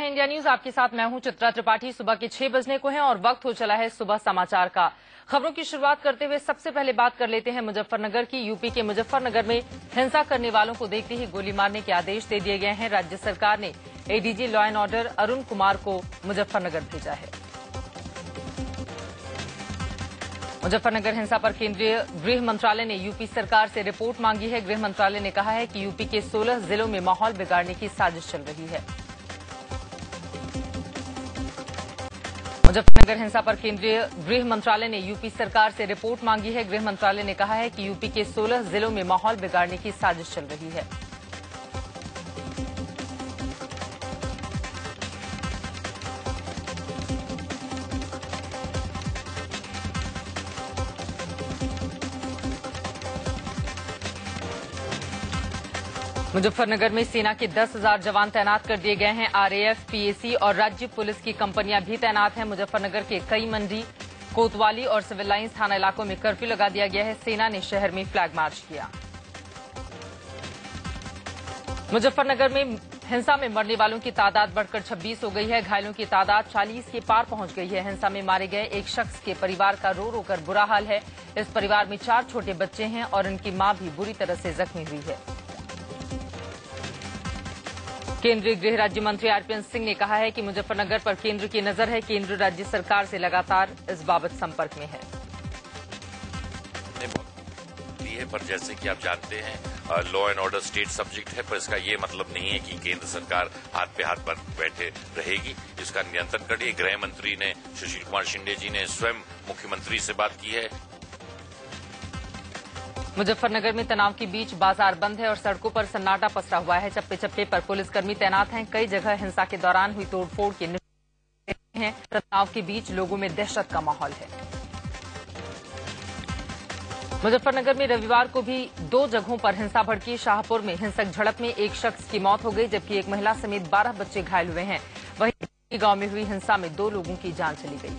India news, आपके साथ मैं हूं चित्रा त्रिपाठी। सुबह के 6 बजने को है और वक्त हो चला है सुबह समाचार का। खबरों की शुरुआत करते हुए सबसे पहले बात कर लेते हैं मुजफ्फरनगर की। यूपी के मुजफ्फरनगर में हिंसा करने वालों को देखते ही गोली मारने के आदेश दे दिए गए हैं। राज्य सरकार ने ADG law and order Arun Kumar को मुजफ्फरनगर भेजा है। मुजफ्फरनगर हिंसा पर केंद्रीय गृह मंत्रालय ने यूपी सरकार से रिपोर्ट मांगी है। गृह मंत्रालय ने कहा है कि यूपी के 16 जिलों में माहौल बिगाड़ने की साजिश चल रही है। मुजफ्फरनगर हिंसा पर केंद्रीय गृह मंत्रालय ने यूपी सरकार से रिपोर्ट मांगी है। गृह मंत्रालय ने कहा है कि यूपी के 16 जिलों में माहौल बिगाड़ने की साजिश चल रही है। मुजफ्फरनगर में सेना के 10,000 जवान तैनात कर दिए गए हैं। आरएएफ, पीएसी और राज्य पुलिस की कंपनियां भी तैनात हैं। मुजफ्फरनगर के कई मंडी, कोतवाली और सिविल लाइंस थाना इलाकों में कर्फ्यू लगा दिया गया है। सेना ने शहर में फ्लैग मार्च किया। मुजफ्फरनगर में हिंसा में मरने वालों की तादाद बढ़कर 26 हो गई है। घायलों की तादाद 40 के पार पहुंच गई है। हिंसा में मारे गए एक शख्स के परिवार का रो रो कर बुरा हाल है। इस परिवार में 4 छोटे बच्चे हैं और उनकी मां भी बुरी तरह से जख्मी हुई है। केंद्रीय गृह राज्य मंत्री आरपीएन सिंह ने कहा है कि मुजफ्फरनगर पर केंद्र की नजर है। केंद्र राज्य सरकार से लगातार इस बाबत संपर्क में है। पर जैसे कि आप जानते हैं law and order state subject है, पर इसका ये मतलब नहीं है कि केंद्र सरकार हाथ पे हाथ पर बैठे रहेगी। इसका नियंत्रण करिए। गृह मंत्री ने सुशील कुमार शिंदे जी ने स्वयं मुख्यमंत्री से बात की है। मुजफ्फरनगर में तनाव के बीच बाजार बंद है और सड़कों पर सन्नाटा पसरा हुआ है। चप्पे चप्पे पर पुलिसकर्मी तैनात हैं। कई जगह हिंसा के दौरान हुई तोड़फोड़ के निशान हैं। तनाव के बीच लोगों में दहशत का माहौल है। मुजफ्फरनगर में रविवार को भी 2 जगहों पर हिंसा भड़की। शाहपुर में हिंसक झड़प में एक शख्स की मौत हो गई, जबकि एक महिला समेत 12 बच्चे घायल हुए हैं। वहीं गांव में हुई हिंसा में 2 लोगों की जान चली गई।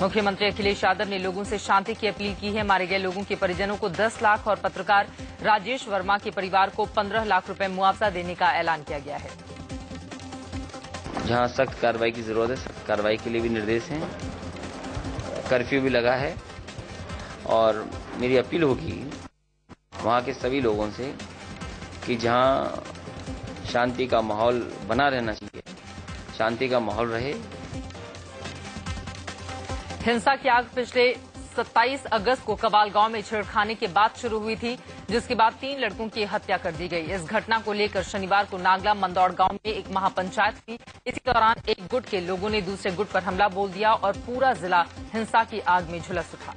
मुख्यमंत्री अखिलेश यादव ने लोगों से शांति की अपील की है। मारे गए लोगों के परिजनों को 10 लाख और पत्रकार राजेश वर्मा के परिवार को 15 लाख रुपए मुआवजा देने का ऐलान किया गया है। जहां सख्त कार्रवाई की जरूरत है, सख्त कार्रवाई के लिए भी निर्देश हैं। कर्फ्यू भी लगा है और मेरी अपील होगी वहां के सभी लोगों से कि जहां शांति का माहौल बना रहना चाहिए, शांति का माहौल रहे। हिंसा की आग पिछले 27 अगस्त को कबाल गांव में छेड़खानी के बाद शुरू हुई थी, जिसके बाद 3 लड़कों की हत्या कर दी गई। इस घटना को लेकर शनिवार को नागला मंदौड़ गांव में एक महापंचायत हुई। इसी दौरान एक गुट के लोगों ने दूसरे गुट पर हमला बोल दिया और पूरा जिला हिंसा की आग में झुलस उठा।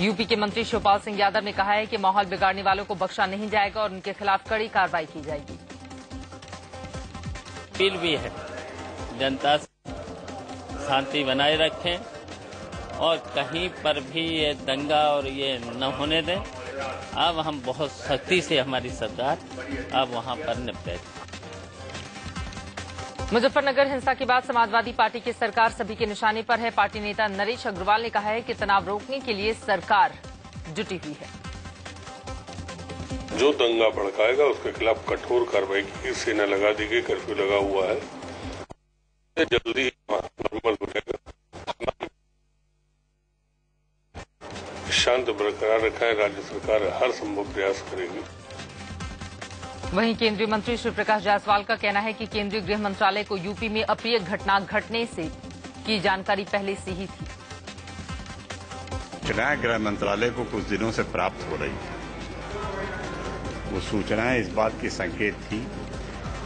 यूपी के मंत्री शिवपाल सिंह यादव ने कहा है कि माहौल बिगाड़ने वालों को बख्शा नहीं जाएगा और उनके खिलाफ कड़ी कार्रवाई की जाएगी। अपील भी है जनता शांति बनाए रखें और कहीं पर भी ये दंगा और ये न होने दें। अब हम बहुत सख्ती से हमारी सरकार अब वहां पर निपटे। मुजफ्फरनगर हिंसा के बाद समाजवादी पार्टी की सरकार सभी के निशाने पर है। पार्टी नेता नरेश अग्रवाल ने कहा है कि तनाव रोकने के लिए सरकार जुटी हुई है। जो दंगा भड़काएगा उसके खिलाफ कठोर कार्रवाई की सेना लगा दी गई, कर्फ्यू लगा हुआ है। जल्दी नॉर्मल हो जाएगा। शांत बरकरार रखा है। राज्य सरकार हर संभव प्रयास करेगी। वहीं केंद्रीय मंत्री श्री प्रकाश जायसवाल का कहना है कि केंद्रीय गृह मंत्रालय को यूपी में अप्रिय घटना घटने से की जानकारी पहले से ही थी। सूचनाएं गृह मंत्रालय को कुछ दिनों से प्राप्त हो रही है। वो सूचनाएं इस बात की संकेत थी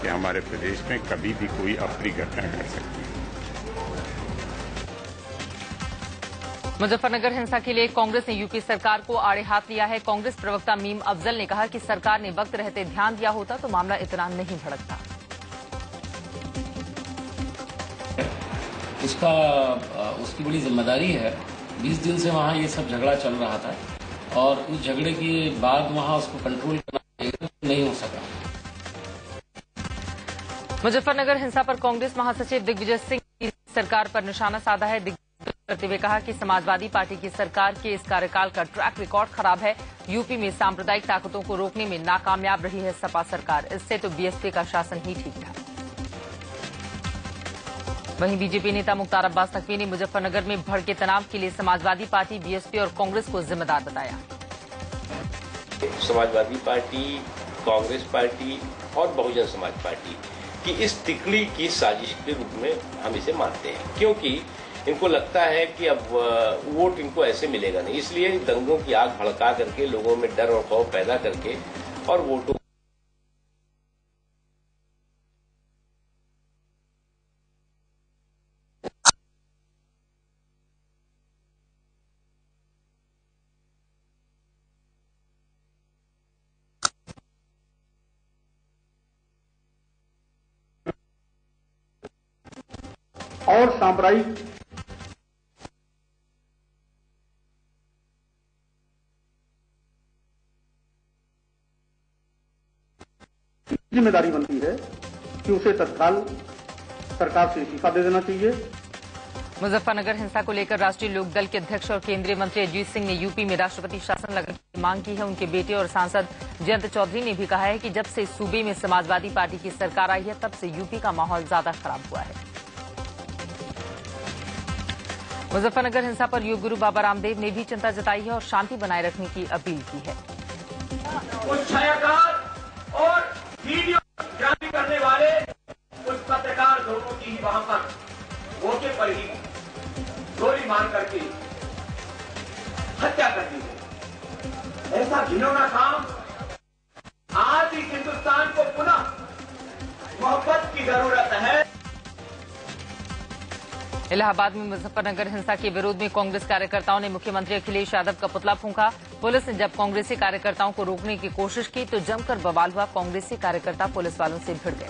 कि हमारे प्रदेश में कभी भी कोई अप्रिय घटना घट सकती है। मुजफ्फरनगर हिंसा के लिए कांग्रेस ने यूपी सरकार को आड़े हाथ लिया है। कांग्रेस प्रवक्ता मीम अफजल ने कहा कि सरकार ने वक्त रहते ध्यान दिया होता तो मामला इतना नहीं भड़कता। उसकी बड़ी जिम्मेदारी है। 20 दिन से वहाँ ये सब झगड़ा चल रहा था और उस झगड़े के बाद वहाँ उसको कंट्रोल करना नहीं हो सका। मुजफ्फरनगर हिंसा पर कांग्रेस महासचिव दिग्विजय सिंह ने सरकार पर निशाना साधा है। करते हुए कहा कि समाजवादी पार्टी की सरकार के इस कार्यकाल का ट्रैक रिकॉर्ड खराब है। यूपी में सांप्रदायिक ताकतों को रोकने में नाकामयाब रही है सपा सरकार। इससे तो बीएसपी का शासन ही ठीक था। वहीं बीजेपी नेता मुख्तार अब्बास नकवी ने मुजफ्फरनगर में भड़के तनाव के लिए समाजवादी पार्टी, बीएसपी और कांग्रेस को जिम्मेदार बताया। समाजवादी पार्टी, कांग्रेस पार्टी और बहुजन समाज पार्टी की इस तिकड़ी की साजिश के रूप में हम इसे मानते हैं, क्योंकि इनको लगता है कि अब वोट इनको ऐसे मिलेगा नहीं, इसलिए दंगों की आग भड़का करके लोगों में डर और खौफ पैदा करके और वोटों और साम्प्रदायिक जिम्मेदारी बनती है कि उसे तत्काल सरकार से इस्तीफा दे देना चाहिए। मुजफ्फरनगर हिंसा को लेकर राष्ट्रीय लोकदल के अध्यक्ष और केंद्रीय मंत्री अजीत सिंह ने यूपी में राष्ट्रपति शासन लगाने की मांग की है। उनके बेटे और सांसद जयंत चौधरी ने भी कहा है कि जब से सूबे में समाजवादी पार्टी की सरकार आई है तब से यूपी का माहौल ज्यादा खराब हुआ है। मुजफ्फरनगर हिंसा पर योग गुरु बाबा रामदेव ने भी चिंता जताई है और शांति बनाए रखने की अपील की है। उस छायाकार और वीडियो जारी करने वाले उस पत्रकार दोनों की ही वहां पर मौके पर ही गोली मार करके हत्या कर दी गई। ऐसा घिनौना काम आज इस हिंदुस्तान को पुनः मोहब्बत की जरूरत है। इलाहाबाद में मुजफ्फरनगर हिंसा के विरोध में कांग्रेस कार्यकर्ताओं ने मुख्यमंत्री अखिलेश यादव का पुतला फूंका। पुलिस ने जब कांग्रेसी कार्यकर्ताओं को रोकने की कोशिश की तो जमकर बवाल हुआ। कांग्रेसी कार्यकर्ता पुलिस वालों से भिड़ गए।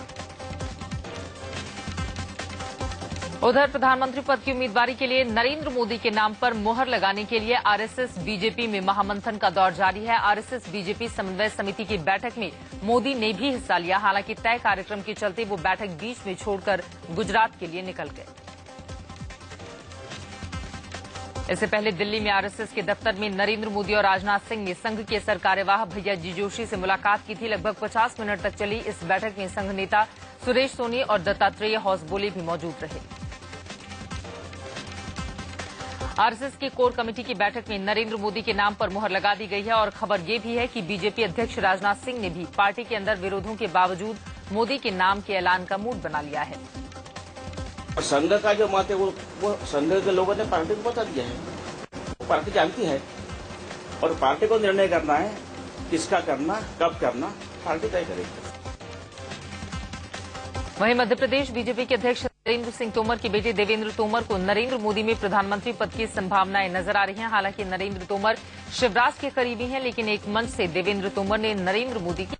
उधर प्रधानमंत्री पद की उम्मीदवारी के लिए नरेंद्र मोदी के नाम पर मुहर लगाने के लिए आरएसएस बीजेपी में महामंथन का दौर जारी है। आरएसएस बीजेपी समन्वय समिति की बैठक में मोदी ने भी हिस्सा लिया। हालांकि तय कार्यक्रम के चलते वो बैठक बीच में छोड़कर गुजरात के लिए निकल गए। इससे पहले दिल्ली में आरएसएस के दफ्तर में नरेंद्र मोदी और राजनाथ सिंह ने संघ के सरकार्यवाह भैया जी जोशी से मुलाकात की थी। लगभग 50 मिनट तक चली इस बैठक में संघ नेता सुरेश सोनी और दत्तात्रेय होसबोले भी मौजूद रहे। आरएसएस की कोर कमेटी की बैठक में नरेंद्र मोदी के नाम पर मुहर लगा दी गई है और खबर ये भी है कि बीजेपी अध्यक्ष राजनाथ सिंह ने भी पार्टी के अंदर विरोधों के बावजूद मोदी के नाम के ऐलान का मूड बना लिया है। संघ का जो मत है वो संघ के लोगों ने पार्टी को बता दिया है। पार्टी जानती है और पार्टी को निर्णय करना है किसका करना, कब करना, पार्टी तय करेगी। वहीं मध्य प्रदेश बीजेपी के अध्यक्ष नरेंद्र सिंह तोमर के बेटे देवेंद्र तोमर को नरेंद्र मोदी में प्रधानमंत्री पद की संभावनाएं नजर आ रही हैं। हालांकि नरेंद्र तोमर शिवराज के करीबी हैं, लेकिन एक मंच से देवेंद्र तोमर ने नरेंद्र मोदी की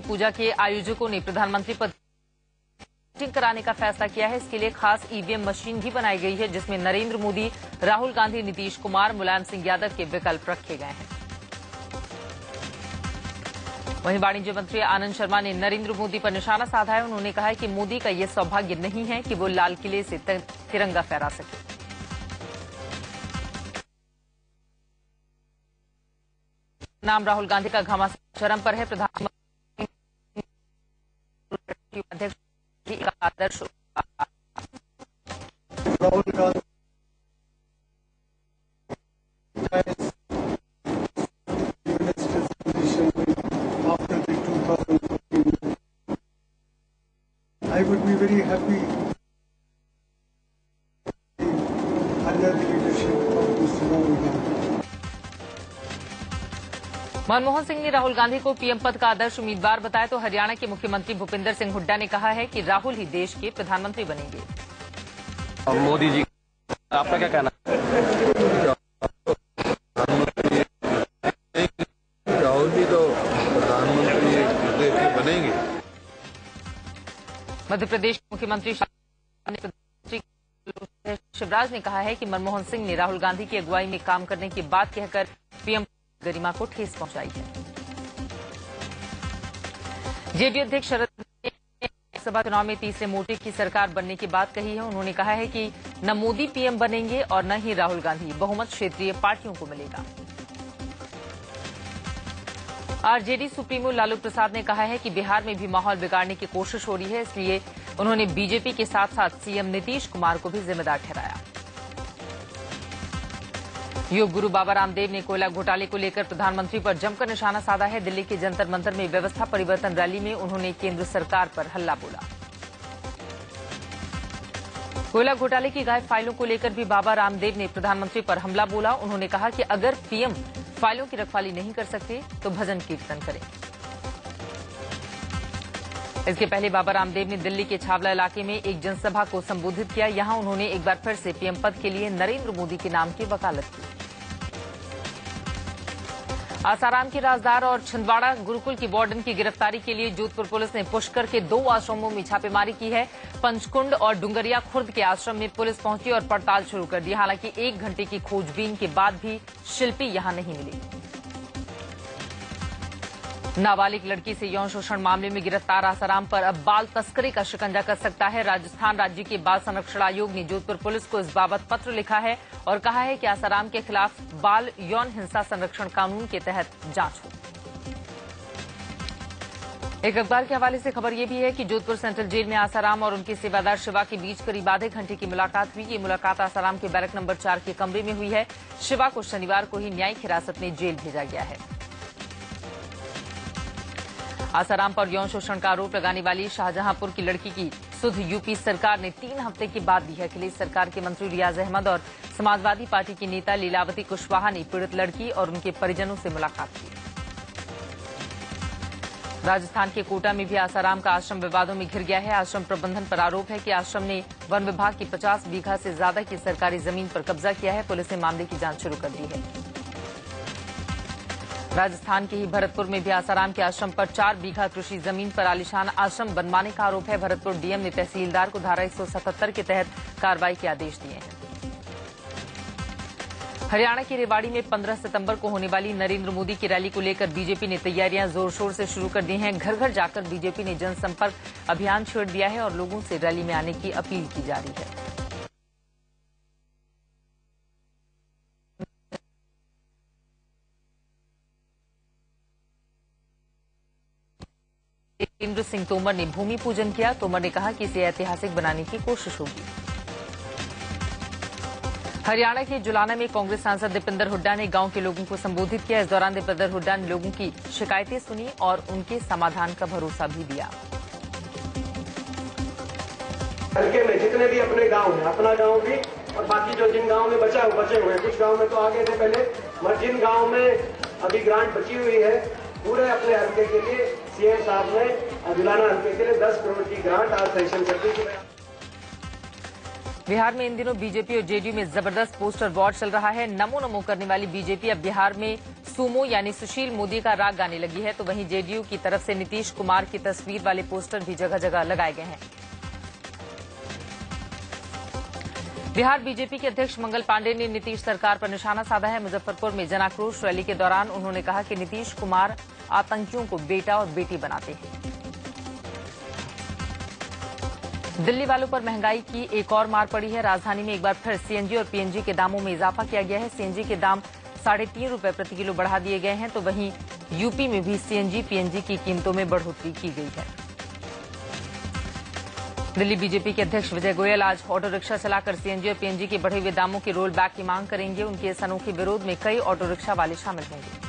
पूजा के आयोजकों ने प्रधानमंत्री पद कराने का फैसला किया है। इसके लिए खास ईवीएम मशीन भी बनाई गई है जिसमें नरेंद्र मोदी, राहुल गांधी, नीतीश कुमार, मुलायम सिंह यादव के विकल्प रखे गए हैं। वहीं वाणिज्य मंत्री आनंद शर्मा ने नरेंद्र मोदी पर निशाना साधा है। उन्होंने कहा है कि मोदी का यह सौभाग्य नहीं है कि वो लाल किले से तिरंगा फहरा सके। नाम राहुल गांधी का घमासान चरम पर है। प्रधानमंत्री अध्यक्ष का आदर्श Rahul Gandhi I would be very happy under the leadership of Mr. Rahul Gandhi. Manmohan Singh ने राहुल गांधी को पीएम पद का आदर्श उम्मीदवार बताया तो हरियाणा के मुख्यमंत्री भूपिंदर सिंह हुड्डा ने कहा है कि राहुल ही देश के प्रधानमंत्री बनेंगे। मोदी जी, आपका क्या कहना है? राहुल जी तो प्रधानमंत्री देश के बनेंगे। मध्य प्रदेश के मुख्यमंत्री शिवराज ने कहा है कि मनमोहन सिंह ने राहुल गांधी की अगुवाई में काम करने की बात कहकर पीएम गरिमा को ठेस पहुंचाई है। जेडीयू अध्यक्ष शरद लोकसभा चुनाव में तीसरे मोर्चे की सरकार बनने की बात कही है। उन्होंने कहा है कि न मोदी पीएम बनेंगे और न ही राहुल गांधी। बहुमत क्षेत्रीय पार्टियों को मिलेगा। आरजेडी सुप्रीमो लालू प्रसाद ने कहा है कि बिहार में भी माहौल बिगाड़ने की कोशिश हो रही है, इसलिए उन्होंने बीजेपी के साथ साथ सीएम नीतीश कुमार को भी जिम्मेदार ठहराया। योग गुरु बाबा रामदेव ने कोयला घोटाले को लेकर प्रधानमंत्री पर जमकर निशाना साधा है। दिल्ली के जंतर मंतर में व्यवस्था परिवर्तन रैली में उन्होंने केंद्र सरकार पर हल्ला बोला। कोयला घोटाले की गायब फाइलों को लेकर भी बाबा रामदेव ने प्रधानमंत्री पर हमला बोला। उन्होंने कहा कि अगर पीएम फाइलों की रखवाली नहीं कर सकते तो भजन कीर्तन करें। इसके पहले बाबा रामदेव ने दिल्ली के छावला इलाके में एक जनसभा को संबोधित किया। यहां उन्होंने एक बार फिर से पीएम पद के लिए नरेंद्र मोदी के नाम की वकालत की। आसाराम के राजदार और छिंदवाड़ा गुरुकुल की वार्डन की गिरफ्तारी के लिए जोधपुर पुलिस ने पुष्कर के 2 आश्रमों में छापेमारी की है। पंचकुंड और डुंगरिया खुर्द के आश्रम में पुलिस पहुंची और पड़ताल शुरू कर दी। हालांकि 1 घंटे की खोजबीन के बाद भी शिल्पी यहां नहीं मिली। नाबालिग लड़की से यौन शोषण मामले में गिरफ्तार आसाराम पर अब बाल तस्करी का शिकंजा कस सकता है। राजस्थान राज्य के बाल संरक्षण आयोग ने जोधपुर पुलिस को इस बाबत पत्र लिखा है और कहा है कि आसाराम के खिलाफ बाल यौन हिंसा संरक्षण कानून के तहत जांच हो। एक अखबार के हवाले से खबर यह भी है कि जोधपुर सेंट्रल जेल में आसाराम और उनके सेवादार शिवा के बीच करीब आधे घंटे की मुलाकात हुई। ये मुलाकात आसाराम के बैरक नंबर 4 के कमरे में हुई है। शिवा को शनिवार को ही न्यायिक हिरासत में जेल भेजा गया है। आसाराम पर यौन शोषण का आरोप लगाने वाली शाहजहांपुर की लड़की की सुध यूपी सरकार ने 3 हफ्ते के बाद दी है। अखिलेश सरकार के मंत्री रियाज अहमद और समाजवादी पार्टी की नेता लीलावती कुशवाहा ने पीड़ित लड़की और उनके परिजनों से मुलाकात की। राजस्थान के कोटा में भी आसाराम का आश्रम विवादों में घिर गया है। आश्रम प्रबंधन पर आरोप है कि आश्रम ने वन विभाग की 50 बीघा से ज्यादा की सरकारी जमीन पर कब्जा किया है। पुलिस ने मामले की जांच शुरू कर दी है। राजस्थान के ही भरतपुर में भी आसाराम के आश्रम पर 4 बीघा कृषि जमीन पर आलीशान आश्रम बनवाने का आरोप है। भरतपुर डीएम ने तहसीलदार को धारा 177 के तहत कार्रवाई के आदेश दिए हैं। हरियाणा के रेवाड़ी में 15 सितंबर को होने वाली नरेंद्र मोदी की रैली को लेकर बीजेपी ने तैयारियां जोर शोर से शुरू कर दी हैं। घर घर जाकर बीजेपी ने जनसंपर्क अभियान छेड़ दिया है और लोगों से रैली में आने की अपील की जा रही है। नरेंद्र सिंह तोमर ने भूमि पूजन किया। तोमर ने कहा कि इसे ऐतिहासिक बनाने की कोशिश होगी। हरियाणा के जुलाना में कांग्रेस सांसद दीपेंद्र हुड्डा ने गांव के लोगों को संबोधित किया। इस दौरान दीपेंद्र हुड्डा ने लोगों की शिकायतें सुनी और उनके समाधान का भरोसा भी दिया। हल्के में जितने भी अपने गांव हैं, अपना गांव भी और बाकी जो जिन गांव में बचे हुए कुछ गांव में तो आगे थे पहले, मगर जिन गांव में अभी ग्रांट बची हुई है पूरे अपने हल्के के लिए सीएम साहब ने जुलाना हल्के के लिए 10 करोड़ की ग्रांट आज सैंक्शन कर दी। बिहार में इन दिनों बीजेपी और जेडीयू में जबरदस्त पोस्टर वॉर चल रहा है। नमो नमो करने वाली बीजेपी अब बिहार में सूमो यानी सुशील मोदी का राग गाने लगी है, तो वहीं जेडीयू की तरफ से नीतीश कुमार की तस्वीर वाले पोस्टर भी जगह जगह लगाए गए हैं। बिहार बीजेपी के अध्यक्ष मंगल पांडे ने नीतीश सरकार पर निशाना साधा है। मुजफ्फरपुर में जनाक्रोश रैली के दौरान उन्होंने कहा कि नीतीश कुमार आतंकियों को बेटा और बेटी बनाते हैं। दिल्ली वालों पर महंगाई की एक और मार पड़ी है। राजधानी में एक बार फिर सीएनजी और पीएनजी के दामों में इजाफा किया गया है। सीएनजी के दाम 3.5 रुपए प्रति किलो बढ़ा दिए गए हैं, तो वहीं यूपी में भी सीएनजी पीएनजी की कीमतों में बढ़ोतरी की गई है। दिल्ली बीजेपी के अध्यक्ष विजय गोयल आज ऑटो रिक्शा चलाकर सीएनजी और पीएनजी के बढ़े हुए दामों के रोल बैक की मांग करेंगे। उनके इस अनोखे विरोध में कई ऑटो रिक्शा वाले शामिल होंगे।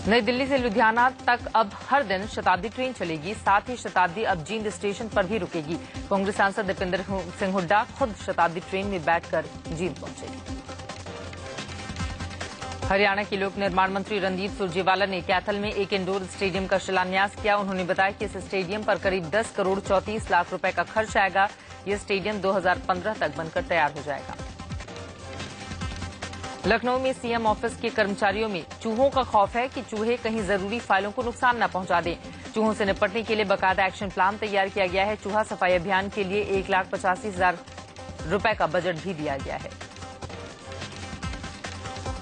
नई दिल्ली से लुधियाना तक अब हर दिन शताब्दी ट्रेन चलेगी। साथ ही शताब्दी अब जींद स्टेशन पर भी रुकेगी। कांग्रेस सांसद दीपेंद्र सिंह हुड्डा खुद शताब्दी ट्रेन में बैठकर जींद पहुंचे। हरियाणा के लोक निर्माण मंत्री रणदीप सुरजेवाला ने कैथल में एक इंडोर स्टेडियम का शिलान्यास किया। उन्होंने बताया कि इस स्टेडियम पर करीब 10 करोड़ 34 लाख रुपए का खर्च आएगा। यह स्टेडियम 2015 तक बनकर तैयार हो जाएगा। लखनऊ में सीएम ऑफिस के कर्मचारियों में चूहों का खौफ है कि चूहे कहीं जरूरी फाइलों को नुकसान न पहुंचा दें। चूहों से निपटने के लिए बाकायदा एक्शन प्लान तैयार किया गया है। चूहा सफाई अभियान के लिए 1,85,000 रुपए का बजट भी दिया गया है।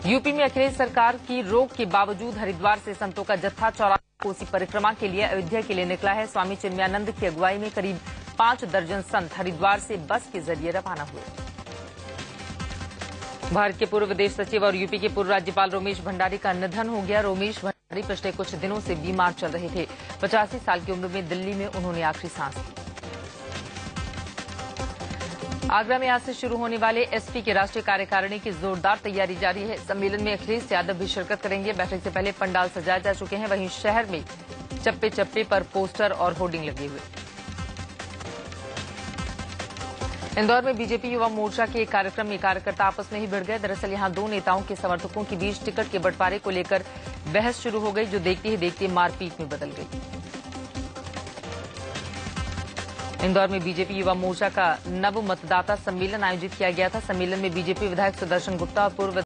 यूपी में अखिलेश सरकार की रोक के बावजूद हरिद्वार से संतों का जत्था 84 कोसी परिक्रमा के लिए अयोध्या के लिए निकला है। स्वामी चिन्मयानंद की अगुवाई में करीब 5 दर्जन संत हरिद्वार से बस के जरिए रवाना हुए। भारत के पूर्व विदेश सचिव और यूपी के पूर्व राज्यपाल रोमेश भंडारी का निधन हो गया। रोमेश भंडारी पिछले कुछ दिनों से बीमार चल रहे थे। 85 साल की उम्र में दिल्ली में उन्होंने आखिरी सांस ली। आगरा में आज से शुरू होने वाले एसपी के राष्ट्रीय कार्यकारिणी की जोरदार तैयारी जारी है। सम्मेलन में अखिलेश यादव भी शिरकत करेंगे। बैठक से पहले पंडाल सजाए जा चुके हैं। वहीं शहर में चप्पे चप्पे पर पोस्टर और होर्डिंग लगे हुए। इंदौर में बीजेपी युवा मोर्चा के एक कार्यक्रम में कार्यकर्ता आपस में ही भिड़ गए। दरअसल यहां दो नेताओं के समर्थकों के बीच टिकट के बंटवारे को लेकर बहस शुरू हो गई, जो देखते ही देखते मारपीट में बदल गई। इंदौर में बीजेपी युवा मोर्चा का नव मतदाता सम्मेलन आयोजित किया गया था। सम्मेलन में बीजेपी विधायक सुदर्शन गुप्ता और पूर्व